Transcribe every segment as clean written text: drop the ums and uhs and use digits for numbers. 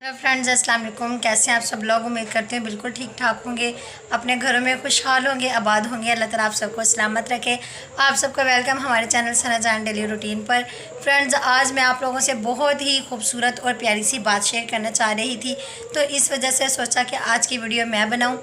Hello friends, अस्सलाम वालेकुम। कैसे हैं आप सब लोग? उम्मीद करते हैं बिल्कुल ठीक ठाक होंगे, अपने घरों में खुशहाल होंगे, आबाद होंगे। अल्लाह ताला आप सबको सलामत रखे। आप सबका वेलकम हमारे चैनल सना जान डेली रूटीन पर। फ्रेंड्स, आज मैं आप लोगों से बहुत ही खूबसूरत और प्यारी सी बात शेयर करना चाह रही थी, तो इस वजह से सोचा कि आज की वीडियो मैं बनाऊँ।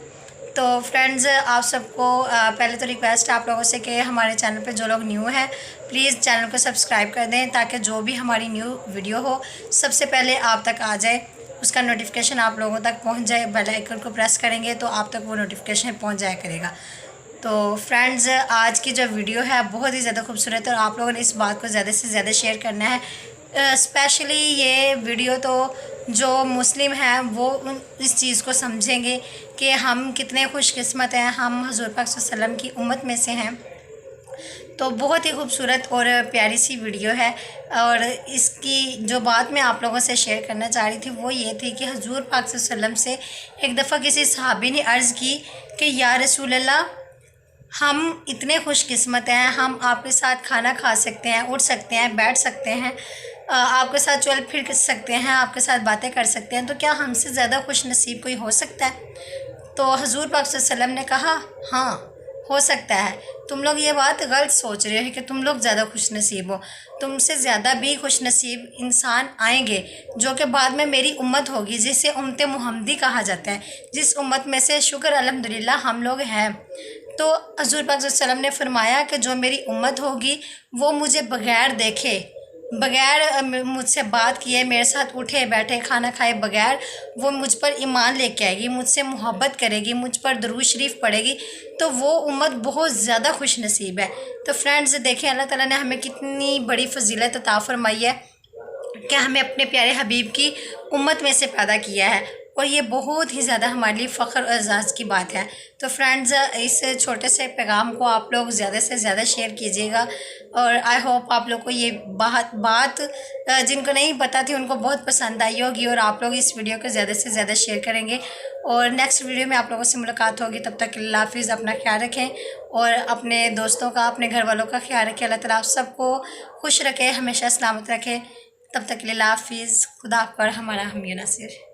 तो फ्रेंड्स, आप सबको पहले तो रिक्वेस्ट है आप लोगों से कि हमारे चैनल पे जो लोग न्यू हैं प्लीज़ चैनल को सब्सक्राइब कर दें, ताकि जो भी हमारी न्यू वीडियो हो सबसे पहले आप तक आ जाए, उसका नोटिफिकेशन आप लोगों तक पहुंच जाए। बेल आइकन को प्रेस करेंगे तो आप तक वो नोटिफिकेशन पहुंच जाया करेगा। तो फ्रेंड्स, आज की जो वीडियो है बहुत ही ज़्यादा खूबसूरत है और आप लोगों ने इस बात को ज़्यादा से ज़्यादा शेयर करना है। स्पेशली ये वीडियो तो जो मुस्लिम हैं वो इस चीज़ को समझेंगे कि हम कितने खुशकिस्मत हैं, हम हुज़ूर पाक सल्लल्लाहु अलैहि वसल्लम की उम्मत में से हैं। तो बहुत ही खूबसूरत और प्यारी सी वीडियो है। और इसकी जो बात मैं आप लोगों से शेयर करना चाह रही थी वो ये थी कि हुज़ूर पाक सल्लल्लाहु अलैहि वसल्लम से एक दफ़ा किसी सहाबी ने अर्ज़ की कि या रसूल अल्लाह, हम इतने खुशकिस्मत हैं, हम आपके साथ खाना खा सकते हैं, उठ सकते हैं, बैठ सकते हैं, आपके साथ चल फिर सकते हैं, आपके साथ बातें कर सकते हैं, तो क्या हमसे ज़्यादा खुश नसीब कोई हो सकता है? तो हुज़ूर पाक सल्लल्लाहु अलैहि वसल्लम ने कहा, हाँ हो सकता है। तुम लोग ये बात गलत सोच रहे हो कि तुम लोग ज़्यादा खुश नसीब हो। तुमसे ज़्यादा भी खुश नसीब इंसान आएंगे जो कि बाद में मेरी उम्मत होगी, जिसे उम्मत मुहम्मदी कहा जाता है, जिस उम्मत में से शुक्र अल्हम्दुलिल्लाह हम लोग हैं। तो हुज़ूर पाक सल्लल्लाहु अलैहि वसल्लम ने फरमाया कि जो मेरी उम्मत होगी वो मुझे बग़ैर देखे, बग़ैर मुझसे बात किए, मेरे साथ उठे बैठे खाना खाए बग़ैर वो मुझ पर ईमान लेके आएगी, मुझसे मोहब्बत करेगी, मुझ पर दरूद शरीफ पढ़ेगी, तो वो उम्मत बहुत ज़्यादा खुश नसीब है। तो फ्रेंड्स, देखें अल्लाह ताला ने हमें कितनी बड़ी फजीलत अता फरमाई है कि हमें अपने प्यारे हबीब की उम्मत में से पैदा किया है, और ये बहुत ही ज़्यादा हमारे लिए फ़ख्र और एज़ाज़ की बात है। तो फ्रेंड्स, इस छोटे से पैगाम को आप लोग ज़्यादा से ज़्यादा शेयर कीजिएगा, और आई होप आप लोग को ये बात जिनको नहीं पता थी उनको बहुत पसंद आई होगी, और आप लोग इस वीडियो को ज़्यादा से ज़्यादा शेयर करेंगे। और नेक्स्ट वीडियो में आप लोगों से मुलाकात होगी। तब तक अल्लाह हाफ़िज़। अपना ख्याल रखें और अपने दोस्तों का, अपने घर वालों का ख्याल रखें। अल्लाह ताला आप सबको खुश रखे, हमेशा सलामत रखे। तब तक के लिए अल्लाह हाफ़िज़। खुदा हाफ़िज़। हमारा हम नासिर।